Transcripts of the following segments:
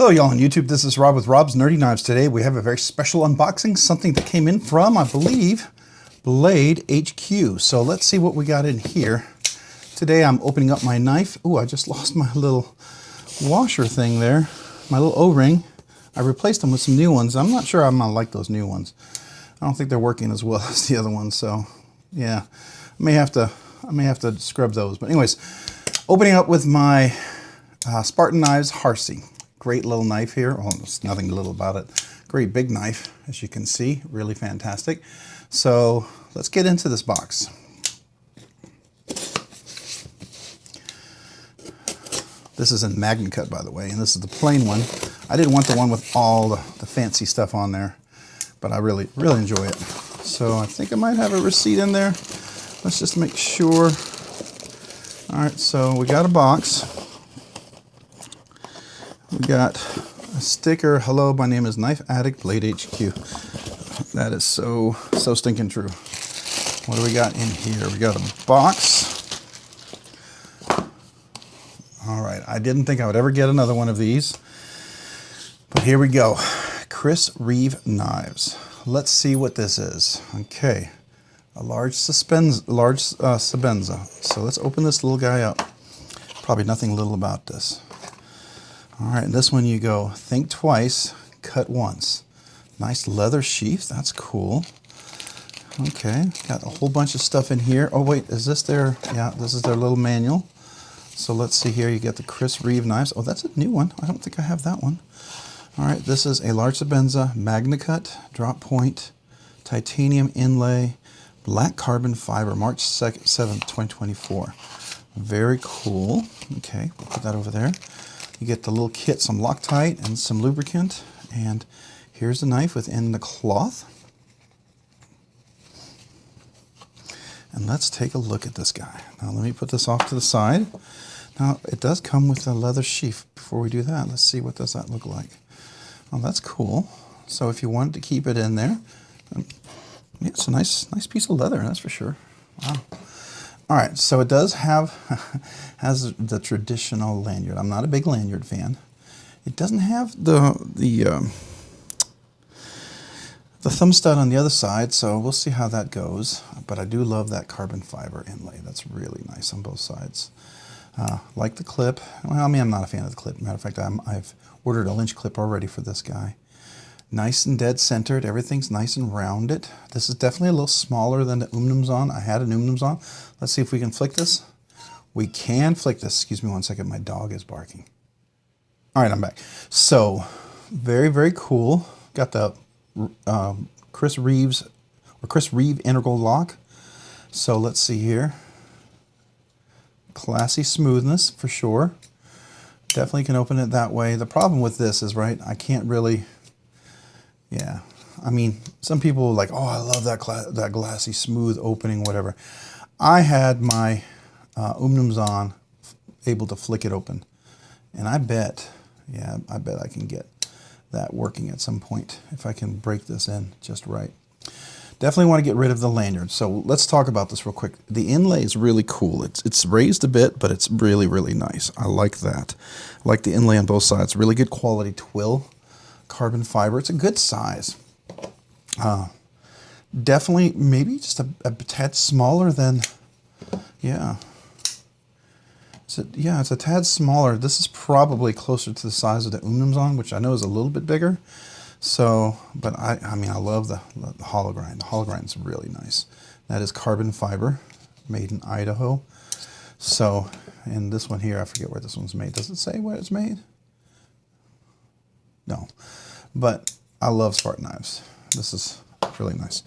Hello y'all on YouTube, this is Rob with Rob's Nerdy Knives. Today we have a very special unboxing, something that came in from, I believe, BladeHQ. So let's see what we got in here. Today I'm opening up my knife. Ooh, I just lost my little washer thing there, my little O-ring. I replaced them with some new ones. I'm not sure I'm gonna like those new ones. I don't think they're working as well as the other ones, so yeah, I may have to scrub those. But anyways, opening up with my Spartan Knives Harsey. Great little knife here. Oh, there's nothing little about it. Great big knife, as you can see. Really fantastic. So let's get into this box. This is in Magnacut, by the way, and this is the plain one. I didn't want the one with all the fancy stuff on there, but I really enjoy it. So I think I might have a receipt in there. Let's just make sure. All right, so we got a box. We got a sticker. Hello, my name is Knife Addict BladeHQ. That is so stinking true. What do we got in here? We got a box. All right, I didn't think I would ever get another one of these, but here we go. Chris Reeve Knives. Let's see what this is. Okay, a large Sebenza. So let's open this little guy up. Probably nothing little about this. All right, this one you go, think twice, cut once. Nice leather sheath, that's cool. Okay, got a whole bunch of stuff in here. Oh wait, is this their, yeah, this is their little manual. So let's see here, you get the Chris Reeve Knives. Oh, that's a new one. I don't think I have that one. All right, this is a large Sebenza, Magnacut, drop point, titanium inlay, black carbon fiber, March 7th, 2024. Very cool. Okay, we'll put that over there. You get the little kit, some Loctite and some lubricant, and here's the knife within the cloth. And let's take a look at this guy. Now let me put this off to the side. Now it does come with a leather sheath. Before we do that, let's see what does that look like. Oh, that's cool. So if you wanted to keep it in there, it's a nice piece of leather, that's for sure. Wow. All right, so it does have has the traditional lanyard. I'm not a big lanyard fan. It doesn't have the thumb stud on the other side, so we'll see how that goes. But I do love that carbon fiber inlay. That's really nice on both sides. Like the clip. Well, I mean, I'm not a fan of the clip. Matter of fact, I've ordered a Lynch clip already for this guy. Nice and dead centered. Everything's nice and rounded. This is definitely a little smaller than the Umnumzon. I had an Umnumzon. Let's see if we can flick this. We can flick this. Excuse me one second. My dog is barking. All right, I'm back. So very cool. Got the Chris Reeve integral lock. So let's see here. Classy smoothness for sure. Definitely can open it that way. The problem with this is, right, I can't really. Yeah, I mean, some people are like, oh, I love that glassy, smooth opening, whatever. I had my Umnumzon able to flick it open, and I bet I can get that working at some point if I can break this in just right. Definitely want to get rid of the lanyard. So let's talk about this real quick. The inlay is really cool. It's raised a bit, but it's really nice. I like that. I like the inlay on both sides. Really good quality twill. Carbon fiber. It's a good size. Definitely maybe just a tad smaller than, yeah. It's a tad smaller. This is probably closer to the size of the Umnumzon, which I know is a little bit bigger. So, but I mean, I love the hollow grind. The hollow grind is really nice. That is carbon fiber, made in Idaho. So, and this one here, I forget where this one's made. Does it say where it's made? No, but I love Spartan knives. This is really nice.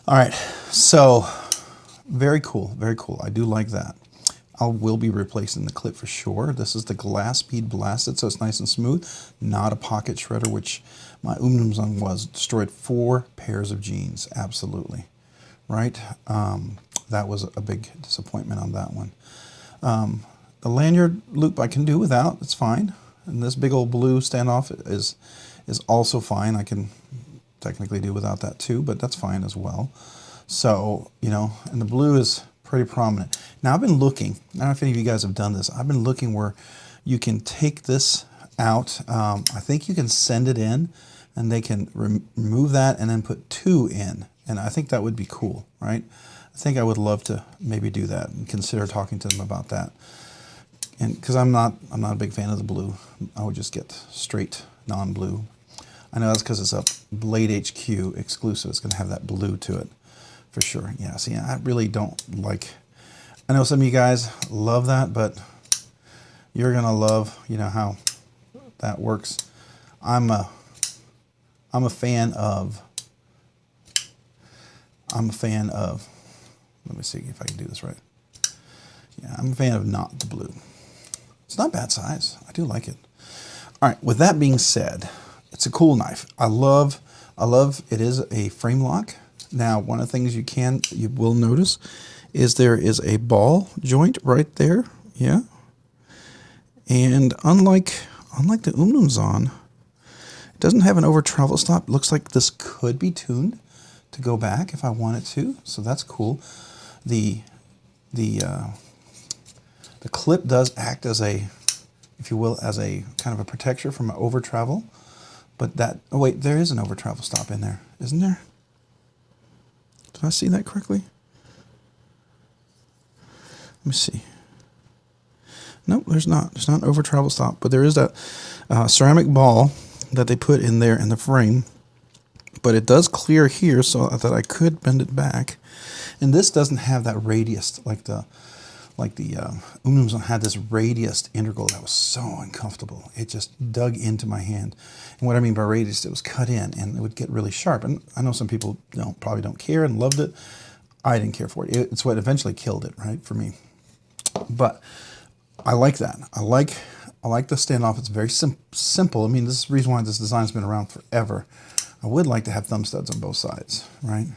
All right, so very cool. I do like that. I will be replacing the clip for sure. This is the glass bead blasted, so it's nice and smooth. Not a pocket shredder, which my Umnumzon was. Destroyed 4 pairs of jeans, absolutely. Right? That was a big disappointment on that one. The lanyard loop I can do without, it's fine. And this big old blue standoff is also fine. I can technically do without that too, but that's fine as well. So, you know, and the blue is pretty prominent. Now I've been looking, I don't know if any of you guys have done this, I've been looking where you can take this out. I think you can send it in and they can remove that and then put 2 in. And I think that would be cool, right? I think I would love to maybe do that and consider talking to them about that. And because I'm not a big fan of the blue, I would just get straight non-blue. I know that's because it's a BladeHQ exclusive. It's going to have that blue to it for sure. Yeah, see, I really don't like. I know some of you guys love that, but you're going to love, you know, how that works. I'm a fan of. Let me see if I can do this right. Yeah, I'm a fan of not the blue. It's not bad size. I do like it. All right, with that being said, it's a cool knife. I love it is a frame lock. Now, one of the things you will notice is there is a ball joint right there. Yeah. And unlike the Umnumzon, it doesn't have an over travel stop. It looks like this could be tuned to go back if I wanted to. So that's cool. The clip does act as a, if you will, as a kind of a protector from over travel. But that, oh wait, there is an over travel stop in there, isn't there? Did I see that correctly? Let me see. Nope, there's not. There's not an over travel stop, but there is that ceramic ball that they put in there in the frame. But it does clear here so that I could bend it back. And this doesn't have that radius like the Umnumzon had this radiused integral that was so uncomfortable. It just dug into my hand. And what I mean by radius, it was cut in and it would get really sharp. And I know some people probably don't care and loved it. I didn't care for it. It's what eventually killed it, right, for me. But I like that. I like the standoff. It's very simple. I mean, this is the reason why this design's been around forever. I would like to have thumb studs on both sides, right?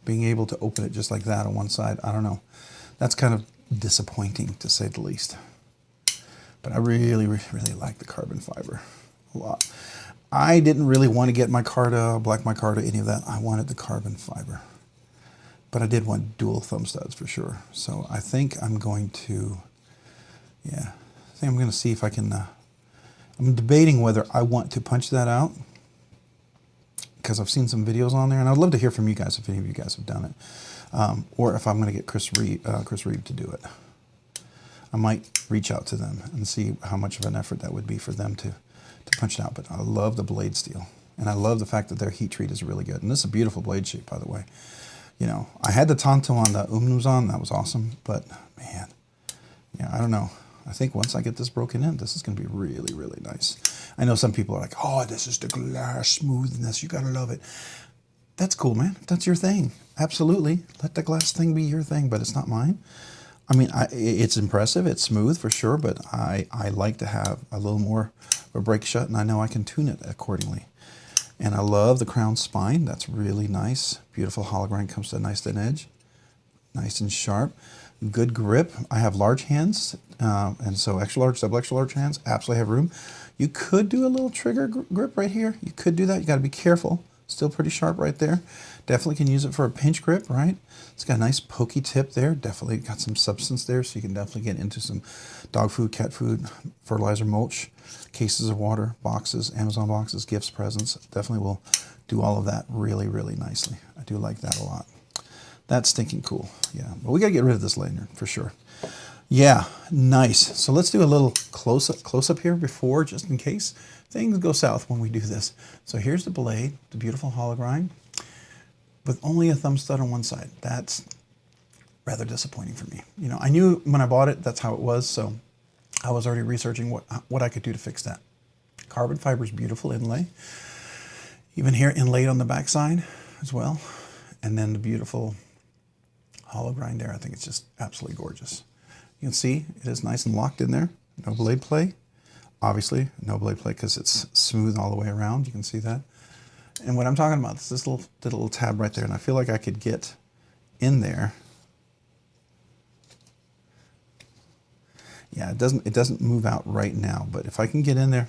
Being able to open it just like that on one side, I don't know. That's kind of disappointing, to say the least. But I really, really like the carbon fiber a lot. I didn't really want to get micarta, black micarta, any of that. I wanted the carbon fiber. But I did want dual thumb studs for sure. So I think I'm going to, yeah, I think I'm going to see if I can, I'm debating whether I want to punch that out, because I've seen some videos on there, and I'd love to hear from you guys if any of you guys have done it, or if I'm going to get Chris Reeve to do it. I might reach out to them and see how much of an effort that would be for them to punch it out. But I love the blade steel, and I love the fact that their heat treat is really good. And this is a beautiful blade shape, by the way. You know, I had the Tonto on the Umnumzon, that was awesome, but man, yeah, I don't know. I think once I get this broken in, this is going to be really, really nice. I know some people are like, oh, this is the glass smoothness. You got to love it. That's cool, man. If that's your thing, absolutely. Let the glass thing be your thing, but it's not mine. I mean, it's impressive. It's smooth for sure, but I like to have a little more of a break shut, and I know I can tune it accordingly. And I love the crown spine. That's really nice. Beautiful hollow grind, comes to a nice thin edge. Nice and sharp. Good grip. I have large hands, and so extra large, double extra large hands, absolutely have room. You could do a little trigger grip right here. You could do that. You got to be careful. Still pretty sharp right there. Definitely can use it for a pinch grip, right? It's got a nice pokey tip there. Definitely got some substance there, so you can definitely get into some dog food, cat food, fertilizer, mulch, cases of water, boxes, Amazon boxes, gifts, presents. Definitely will do all of that really, really nicely. I do like that a lot. That's stinking cool. Yeah, but we got to get rid of this lanyard for sure. Yeah, nice. So let's do a little close up here before, just in case things go south when we do this. So here's the blade, the beautiful hollow grind, with only a thumb stud on one side. That's rather disappointing for me. You know, I knew when I bought it that's how it was, so I was already researching what I could do to fix that. Carbon fiber is beautiful inlay. Even here, inlaid on the back side as well. And then the beautiful hollow grind there. I think it's just absolutely gorgeous. You can see it is nice and locked in there. No blade play. Obviously, no blade play because it's smooth all the way around. You can see that. And what I'm talking about is this little tab right there. And I feel like I could get in there. Yeah, it doesn't move out right now. But if I can get in there,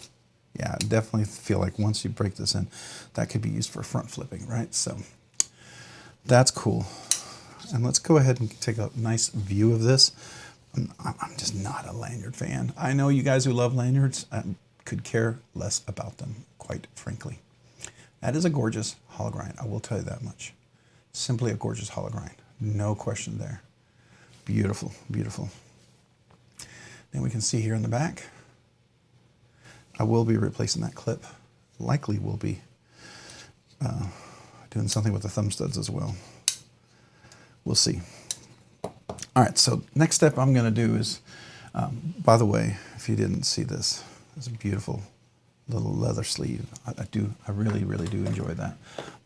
yeah, I definitely feel like once you break this in, that could be used for front flipping, right? So that's cool. And let's go ahead and take a nice view of this. I'm just not a lanyard fan. I know you guys who love lanyards could care less about them, quite frankly. That is a gorgeous hollow grind, I will tell you that much. Simply a gorgeous hollow grind, no question there. Beautiful, beautiful. Then we can see here in the back, I will be replacing that clip. Likely will be doing something with the thumb studs as well. We'll see. All right, so next step I'm gonna do is, by the way, if you didn't see this, it's a beautiful little leather sleeve. I really, really do enjoy that.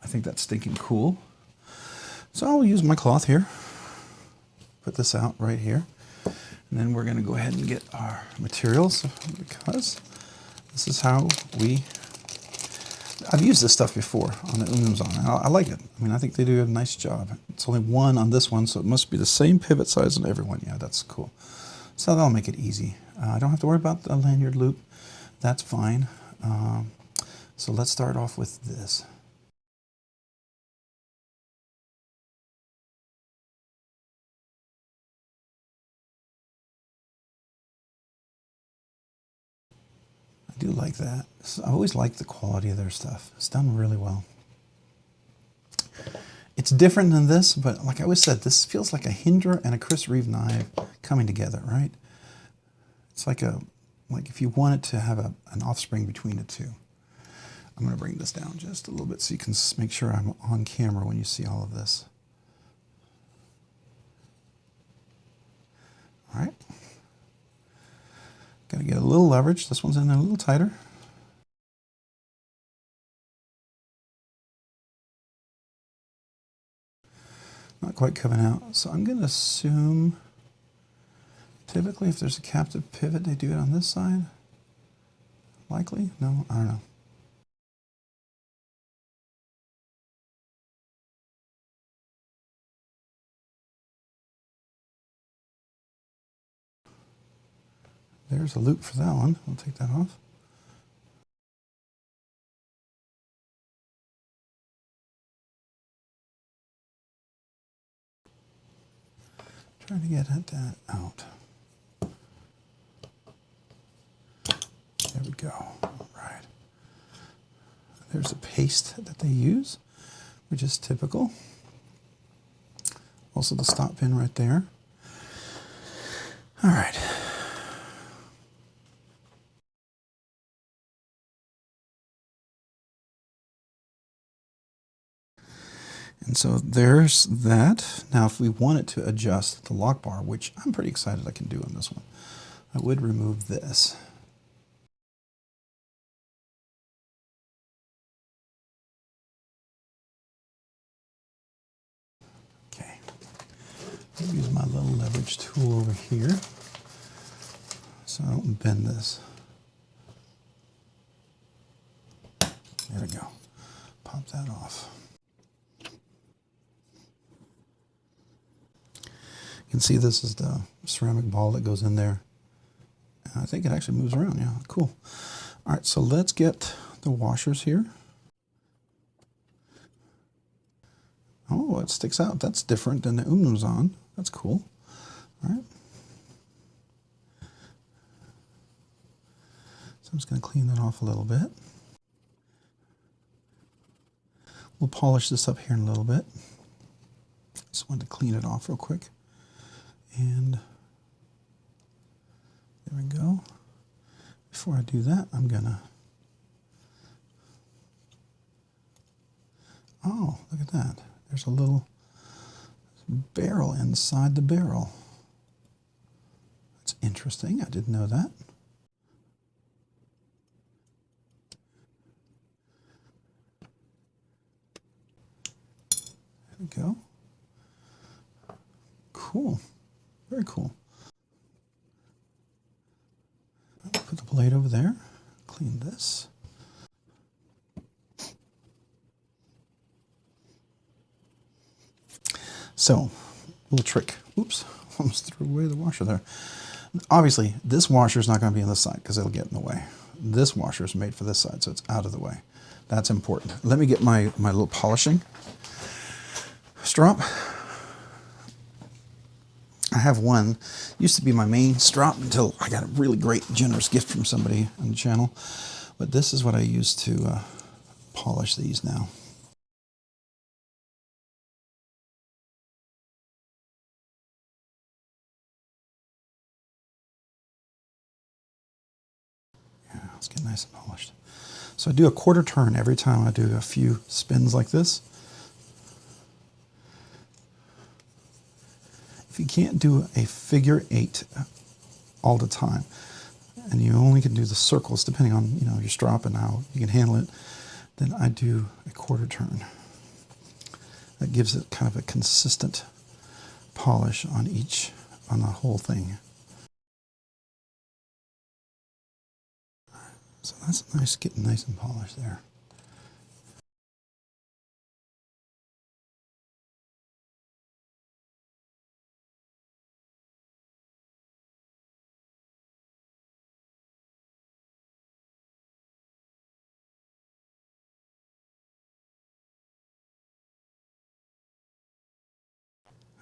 I think that's stinking cool. So I'll use my cloth here, put this out right here, and then we're gonna go ahead and get our materials because this is how I've used this stuff before on the Umnumzon. I like it. I mean, I think they do a nice job. It's only one on this one, so it must be the same pivot size on every one. Yeah, that's cool. So that'll make it easy. I don't have to worry about the lanyard loop. That's fine. So let's start off with this. I do like that. I always like the quality of their stuff. It's done really well. It's different than this, but like I always said, this feels like a Hindra and a Chris Reeve knife coming together, right? It's like if you wanted to have an offspring between the two. I'm going to bring this down just a little bit so you can make sure I'm on camera when you see all of this. All right. Got to get a little leverage. This one's in there a little tighter. Not quite coming out. So I'm going to assume, typically if there's a captive pivot, they do it on this side. Likely? No, I don't know. There's a loop for that one. I'll take that off. Trying to get that out. There we go. All right. There's a paste that they use, which is typical. Also the stop pin right there. All right. And so there's that. Now if we wanted to adjust the lock bar, which I'm pretty excited I can do on this one, I would remove this. Okay. I'll use my little leverage tool over here so I don't bend this. There we go. Pop that off. You can see this is the ceramic ball that goes in there. And I think it actually moves around. Yeah, cool. All right, so let's get the washers here. Oh, it sticks out. That's different than the Umnumzon. That's cool. All right. So I'm just going to clean that off a little bit. We'll polish this up here in a little bit. Just wanted to clean it off real quick. And there we go. Before I do that, I'm gonna, oh, look at that. There's a little barrel inside the barrel. That's interesting. I didn't know that. There we go. Cool. Very cool. Put the blade over there. Clean this. So, little trick. Oops, almost threw away the washer there. Obviously, this washer is not going to be on this side because it'll get in the way. This washer is made for this side, so it's out of the way. That's important. Let me get my little polishing strop. I have one, used to be my main strop until I got a really great generous gift from somebody on the channel. But this is what I use to polish these now. Yeah, let's get nice and polished. So I do a quarter turn every time I do a few spins like this. If you can't do a figure 8 all the time, and you only can do the circles depending on your strop and how you can handle it, then I do a quarter turn. That gives it kind of a consistent polish on the whole thing. So that's nice, getting nice and polished there.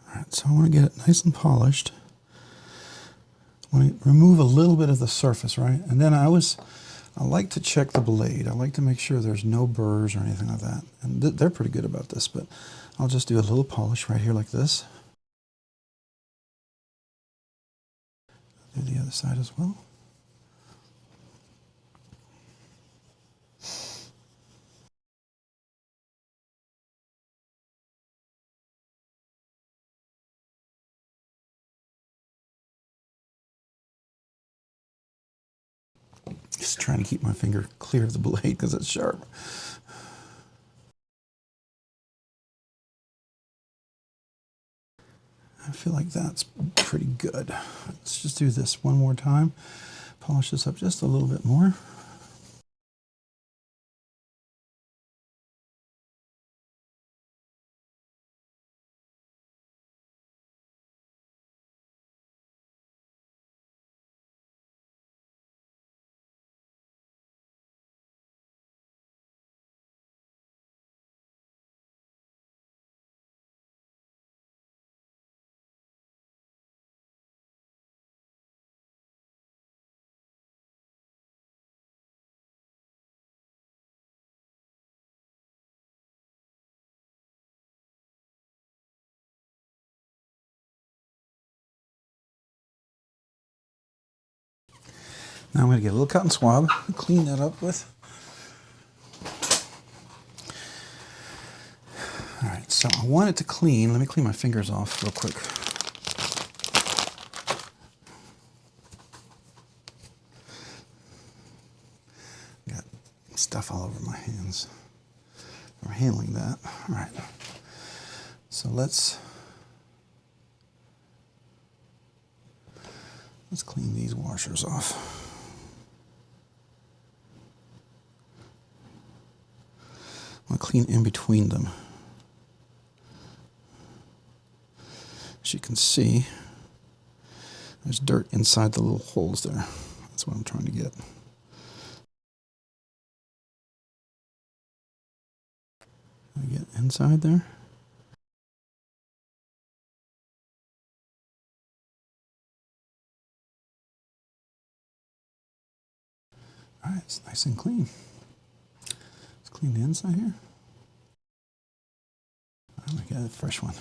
Alright, so I want to get it nice and polished. I want to remove a little bit of the surface, right? And then I like to check the blade. I like to make sure there's no burrs or anything like that. And they're pretty good about this, but I'll just do a little polish right here like this. Do the other side as well. Just trying to keep my finger clear of the blade because it's sharp. I feel like that's pretty good. Let's just do this one more time. Polish this up just a little bit more. Now I'm going to get a little cotton swab and clean that up with. All right, so I want it to clean. Let me clean my fingers off real quick. Got stuff all over my hands. I'm handling that. All right. So let's clean these washers off. I'm going to clean in between them. As you can see, there's dirt inside the little holes there. That's what I'm trying to get. Can I get inside there? All right, it's nice and clean. Let's clean the inside here. I'm going to get a fresh one.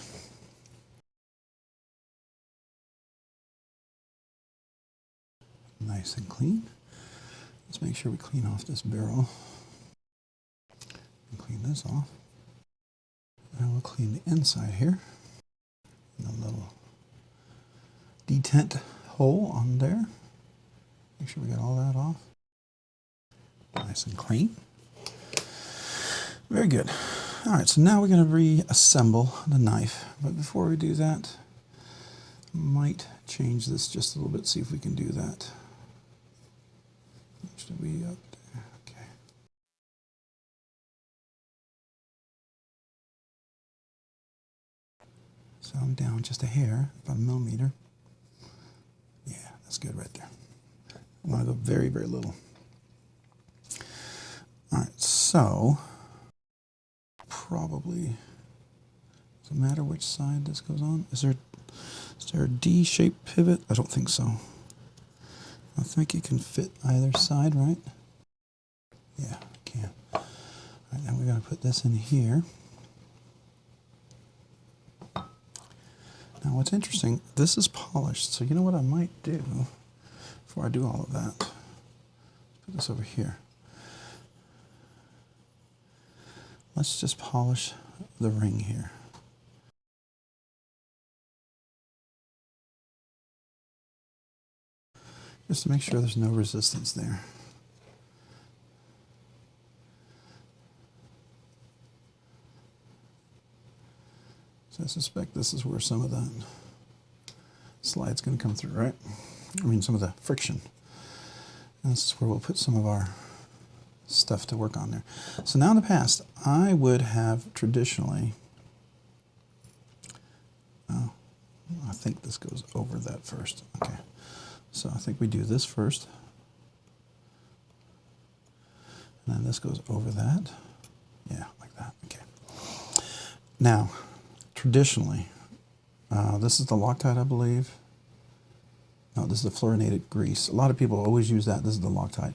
Nice and clean. Let's make sure we clean off this barrel. And clean this off. And we'll clean the inside here. And a little detent hole on there. Make sure we get all that off. Nice and clean. Very good. All right, so now we're going to reassemble the knife. But before we do that, might change this just a little bit, see if we can do that. Should we up there? Okay. So I'm down just a hair, about a millimeter. Yeah, that's good right there. I want to go very, very little. All right, so probably, does it matter which side this goes on? Is there Is there a D-shaped pivot? I don't think so. I think it can fit either side, right? Yeah, it can. All right, now we're going to put this in here. Now what's interesting, this is polished, so you know what I might do before I do all of that? Put this over here. Let's just polish the ring here. Just to make sure there's no resistance there. So I suspect this is where some of that slide's going to come through, right? I mean, some of the friction. And this is where we'll put some of our stuff to work on there. So now in the past, I would have traditionally, oh, I think this goes over that first. Okay. So I think we do this first. And then this goes over that. Yeah, like that. Okay. Now, traditionally, this is the Loctite, I believe. No, this is the fluorinated grease. A lot of people always use that. This is the Loctite.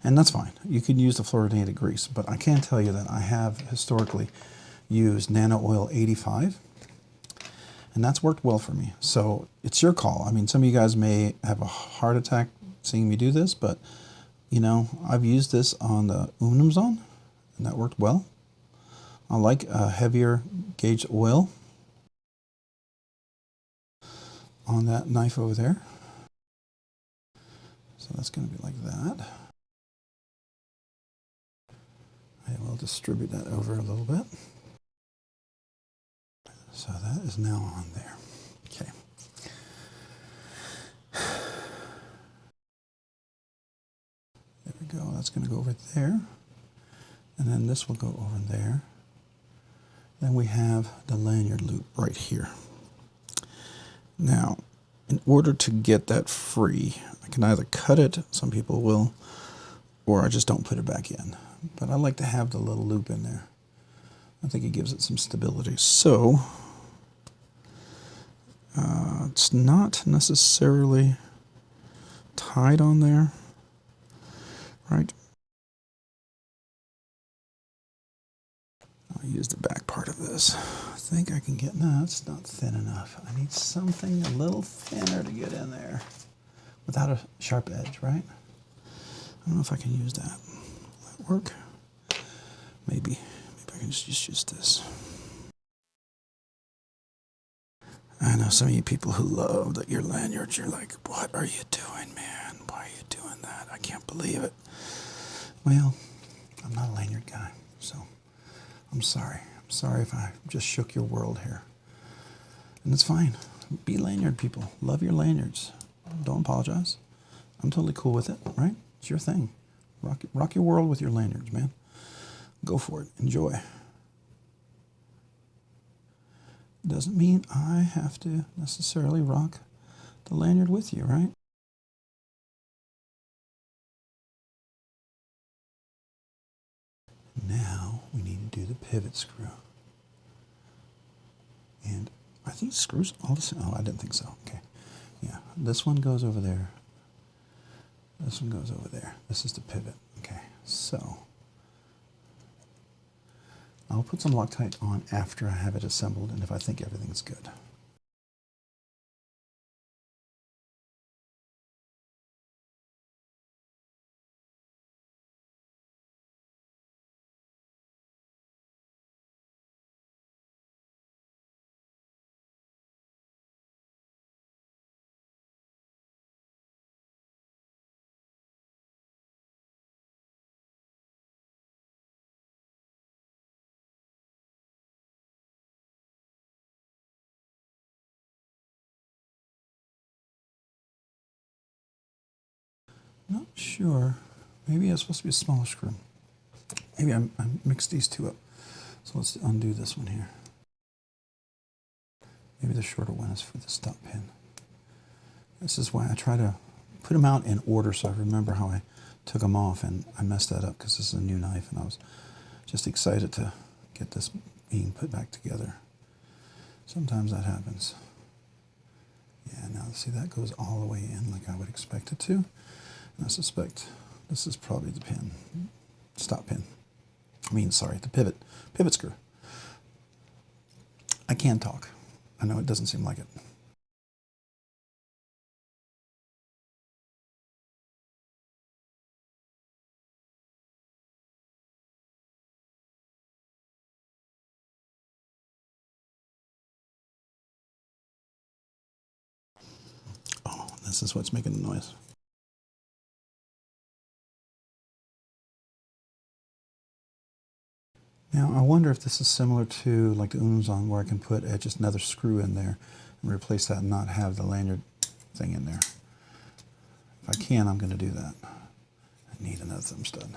And that's fine. You can use the fluorinated grease. But I can tell you that I have historically used Nano Oil 85. And that's worked well for me. So it's your call. I mean, some of you guys may have a heart attack seeing me do this, but, you know, I've used this on the aluminum zone, and that worked well. I like a heavier gauge oil on that knife over there. So that's going to be like that. I will distribute that over a little bit. So that is now on there. Okay. There we go. That's going to go over there. And then this will go over there. Then we have the lanyard loop right here. Now, in order to get that free, I can either cut it, some people will, or I just don't put it back in. But I like to have the little loop in there. I think it gives it some stability. So, it's not necessarily tied on there, right? I'll use the back part of this. I think I can get, no, it's not thin enough. I need something a little thinner to get in there without a sharp edge, right? I don't know if I can use that. Will that work? Maybe I can just use this. I know some of you people who love that your lanyards, you're like, what are you doing, man? Why are you doing that? I can't believe it. Well, I'm not a lanyard guy, so I'm sorry. I'm sorry if I just shook your world here. And it's fine. Be lanyard people. Love your lanyards. Don't apologize. I'm totally cool with it, right? It's your thing. Rock your world with your lanyards, man. Go for it. Enjoy. Doesn't mean I have to necessarily rock the lanyard with you, right? Now we need to do the pivot screw. And I think screws all the same. Oh, I didn't think so. Okay. Yeah. This one goes over there. This one goes over there. This is the pivot. Okay. So I'll put some Loctite on after I have it assembled and if I think everything's good. Not sure. Maybe it's supposed to be a smaller screw. Maybe I mixed these two up. So let's undo this one here. Maybe the shorter one is for the stop pin. This is why I try to put them out in order so I remember how I took them off, and I messed that up because this is a new knife and I was just excited to get this being put back together. Sometimes that happens. Yeah, now see that goes all the way in like I would expect it to. And I suspect this is probably the pin, stop pin. Sorry, the pivot screw. I can talk. I know it doesn't seem like it. Oh, this is what's making the noise. Now, I wonder if this is similar to like the Unzong, where I can put just another screw in there and replace that and not have the lanyard thing in there. If I can, I'm going to do that. I need another thumb stud.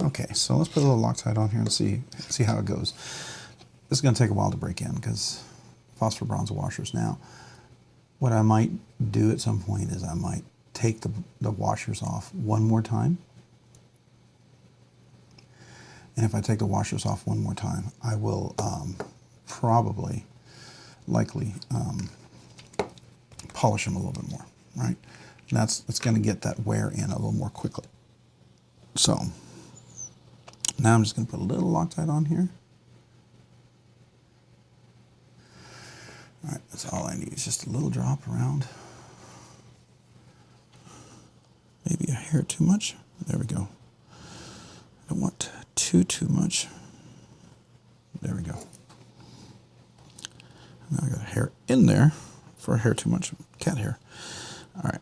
Okay, so let's put a little Loctite on here and see how it goes. This is going to take a while to break in because phosphor bronze washers. Now, what I might do at some point is I might take the washers off one more time. And if I take the washers off one more time, I will likely polish them a little bit more, right? And that's going to get that wear in a little more quickly. So now I'm just going to put a little Loctite on here. All right, that's all I need. It's just a little drop around. Maybe a hair too much. There we go. I don't want too much. There we go. Now I got a hair in there for a hair too much. Cat hair. All right.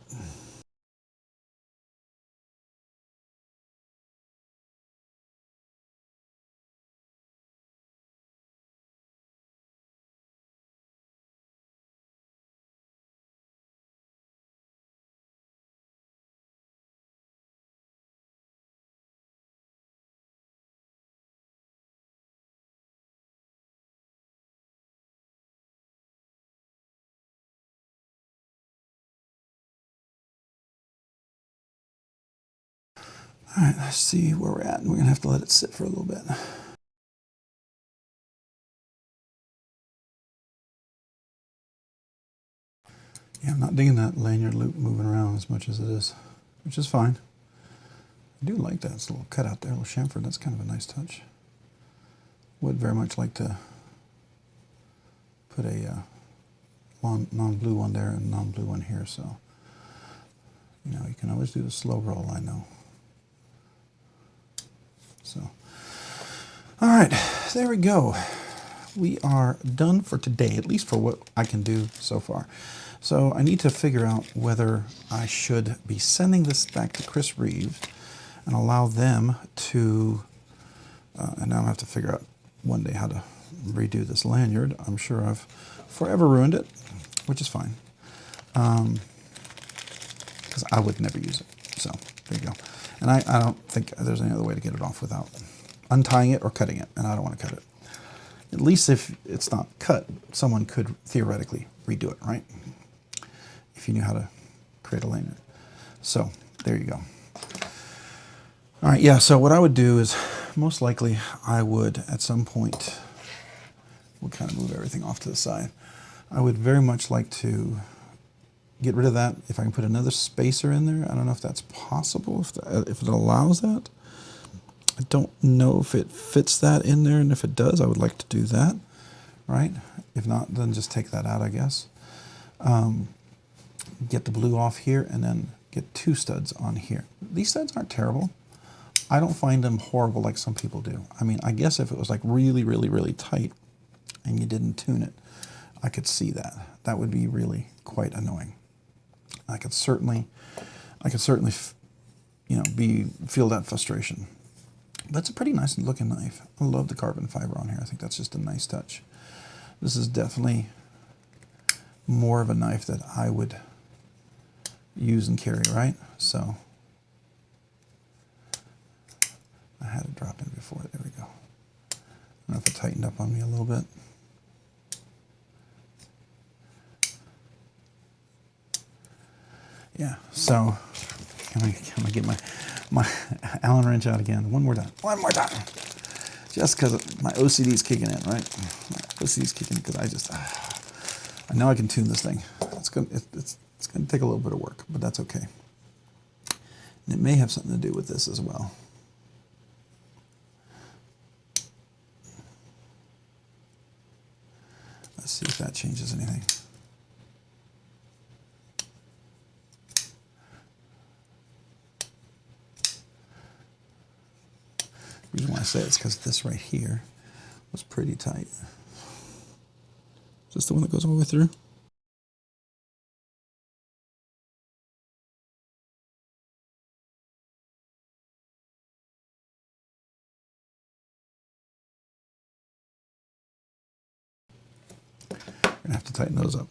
All right, let's see where we're at. And we're going to have to let it sit for a little bit. Yeah, I'm not digging that lanyard loop moving around as much as it is, which is fine. I do like that. It's a little cutout there, a little chamfer. That's kind of a nice touch. Would very much like to put a non-blue one there and non-blue one here. So, you know, you can always do the slow roll, I know. So, all right, there we go. We are done for today, at least for what I can do so far. So I need to figure out whether I should be sending this back to Chris Reeve and allow them to, and now I have to figure out one day how to redo this lanyard. I'm sure I've forever ruined it, which is fine, because I would never use it. So there you go. And I don't think there's any other way to get it off without untying it or cutting it, and I don't want to cut it. At least if it's not cut, someone could theoretically redo it, right? If you knew how to create a lanyard. So there you go. All right, yeah, so what I would do is most likely I would at some point, we'll kind of move everything off to the side. I would very much like to get rid of that. If I can put another spacer in there, I don't know if that's possible, if it allows that. I don't know if it fits that in there, and if it does, I would like to do that, right? If not, then just take that out, I guess. Get the blue off here, and then get 2 studs on here. These studs aren't terrible. I don't find them horrible like some people do. I mean, I guess if it was like really, really, really tight and you didn't tune it, I could see that. That would be really quite annoying. I could certainly, you know, feel that frustration. But it's a pretty nice looking knife. I love the carbon fiber on here. I think that's just a nice touch. This is definitely more of a knife that I would use and carry, right? So I had it drop in before. There we go. I don't know if it tightened up on me a little bit. Yeah, so can I get my Allen wrench out again? One more time. One more time. Just because my OCD is kicking in, right? My OCD is kicking in because I know I can tune this thing. It's gonna take a little bit of work, but that's okay. And it may have something to do with this as well. Let's see if that changes anything. The reason why I say it's because this right here was pretty tight. Is this the one that goes all the way through? We're gonna have to tighten those up.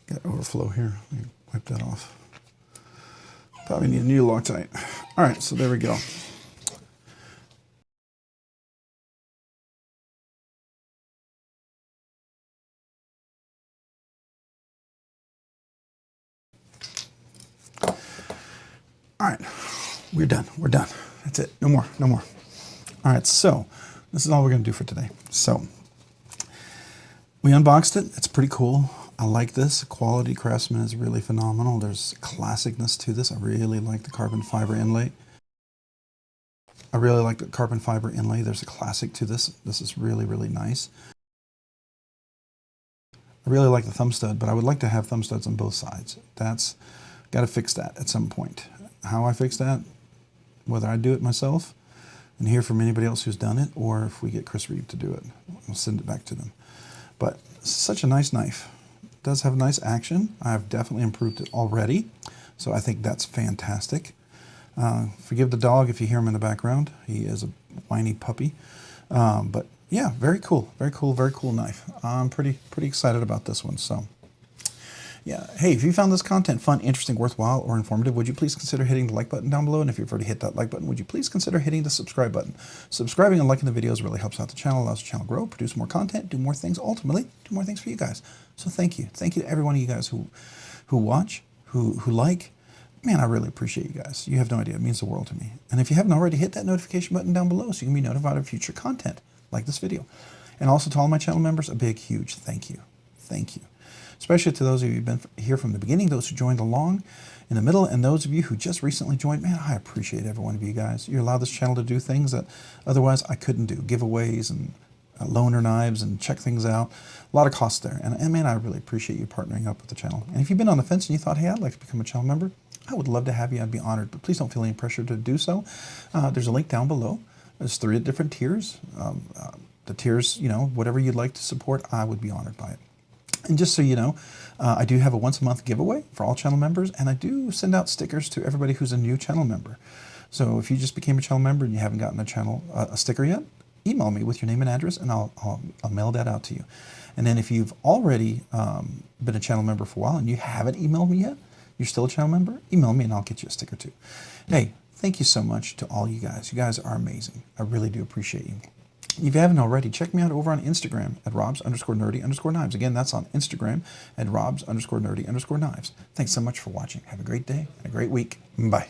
Got overflow here. Let me wipe that off. Probably need a new Loctite. All right, so there we go. All right, we're done. We're done. That's it. No more. No more. All right, so this is all we're going to do for today. So we unboxed it. It's pretty cool. I like this. Quality Craftsman is really phenomenal. There's classicness to this. I really like the carbon fiber inlay. There's a classic to this. This is really, really nice. I really like the thumb stud, but I would like to have thumb studs on both sides. That's got to fix that at some point. How I fix that, whether I do it myself and hear from anybody else who's done it, or if we get Chris Reeve to do it, we'll send it back to them. But it's such a nice knife. It does have nice action. I've definitely improved it already, so I think that's fantastic. Forgive the dog if you hear him in the background. He is a whiny puppy. But yeah, very cool, very cool, very cool knife. I'm pretty excited about this one. So yeah, hey, if you found this content fun, interesting, worthwhile, or informative, would you please consider hitting the like button down below? And if you've already hit that like button, would you please consider hitting the subscribe button? Subscribing and liking the videos really helps out the channel, allows the channel grow, produce more content, do more things, ultimately do more things for you guys. So thank you. Thank you to every one of you guys who watch, who like. Man, I really appreciate you guys. You have no idea. It means the world to me. And if you haven't already, hit that notification button down below so you can be notified of future content like this video. And also to all my channel members, a big, huge thank you. Thank you. Especially to those of you who've been here from the beginning, those who joined along in the middle, and those of you who just recently joined. Man, I appreciate every one of you guys. You allow this channel to do things that otherwise I couldn't do. Giveaways and loaner knives and check things out. A lot of costs there. And man, I really appreciate you partnering up with the channel. And if you've been on the fence and you thought, hey, I'd like to become a channel member, I would love to have you. I'd be honored, but please don't feel any pressure to do so. There's a link down below. There's 3 different tiers. The tiers, you know, whatever you'd like to support, I would be honored by it. And just so you know, I do have a once-a-month giveaway for all channel members, and I do send out stickers to everybody who's a new channel member. So if you just became a channel member and you haven't gotten a sticker yet, email me with your name and address, and I'll mail that out to you. And then if you've already been a channel member for a while and you haven't emailed me yet, you're still a channel member, email me and I'll get you a sticker too. Hey, thank you so much to all you guys. You guys are amazing. I really do appreciate you. If you haven't already, check me out over on Instagram at robs_nerdy_knives. Again, that's on Instagram at robs_nerdy_knives. Thanks so much for watching. Have a great day and a great week. Bye.